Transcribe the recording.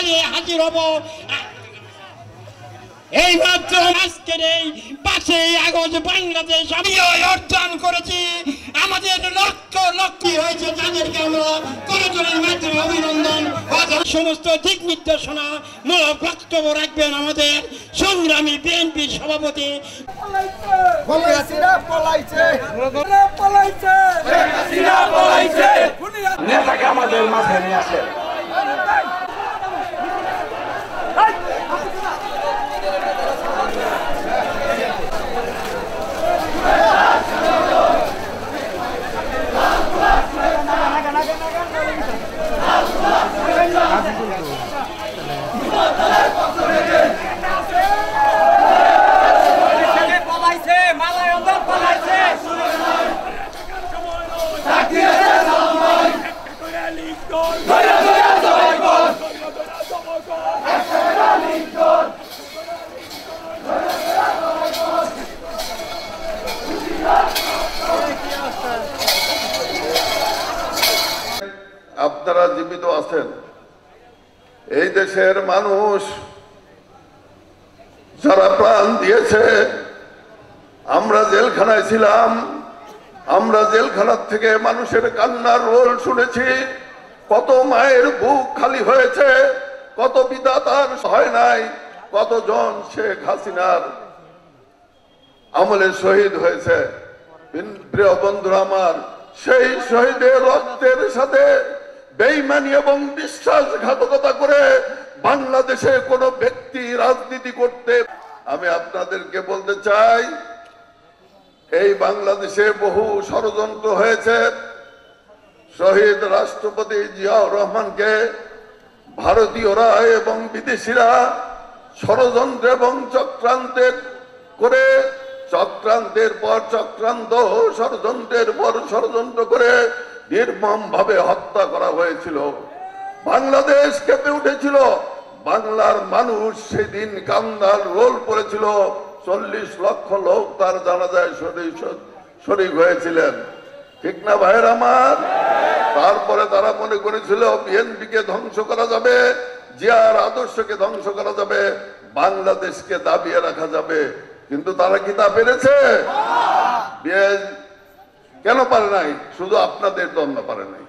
কালে হাজির হব। এই মাত্র আজকের এই 5ই আগস্ট বাংলাদেশ আমি অর্জন করেছি। আমাদের লক্ষ লক্ষ হয়েছে, তাদেরকে আমরা করজনের মাধ্যমে অভিনন্দন। সমস্ত দিক নির্দেশনা মূলক বক্তব্য রাখবেন আমাদের সংগ্রামী বিএনপি সভাপতি। নেতাকে আমাদের মাঝে নিয়ে আসেন। আপনারা জীবিত আছেন। এই দেশের মানুষ যারা প্রাণ দিয়েছে, আমরা জেলখানায় ছিলাম, আমরা জেলখানার থেকে মানুষের কান্নার রোল শুনেছি। কত মায়ের বুক খালি হয়েছে, কত পিতা তার হয় নাই, কতজন শেখ হাসিনার আমলে শহীদ হয়েছে। প্রিয় বন্ধুরা আমার, সেই শহীদের রক্তের সাথে বেঈমানি এবং বিশ্বাসঘাতকতা করে বাংলাদেশে কোনো ব্যক্তি রাজনীতি করতে, আমি আপনাদেরকে বলতে চাই, এই বাংলাদেশে বহু ষড়যন্ত্র হয়েছে। শহীদ রাষ্ট্রপতি জিয়াউর রহমানকে ভারতীয়রা এবং বিদেশিরা ষড়যন্ত্র এবং চক্রান্তের করে, চক্রান্তের পর চক্রান্ত, ষড়যন্ত্রের পর ষড়যন্ত্র করে নির্মম ভাবে হত্যা করা হয়েছিল। বাংলাদেশ কেঁপে উঠেছিল, বাংলার মানুষ সেদিন কান্নার রোল পড়েছিল। 40 লক্ষ লোক তার জানাজায় শরীক হয়েছিলেন, ঠিক না ভাইয়ের আমার? তারপরে তারা মনে করেছিল বিএনপিকে ধ্বংস করা যাবে, জিয়ার আদর্শকে ধ্বংস করা যাবে, বাংলাদেশকে দাবিয়ে রাখা যাবে। কিন্তু তারা কি তা পেরেছে? কেন পারে নাই? শুধু আপনাদের দণ্ড পারে নাই।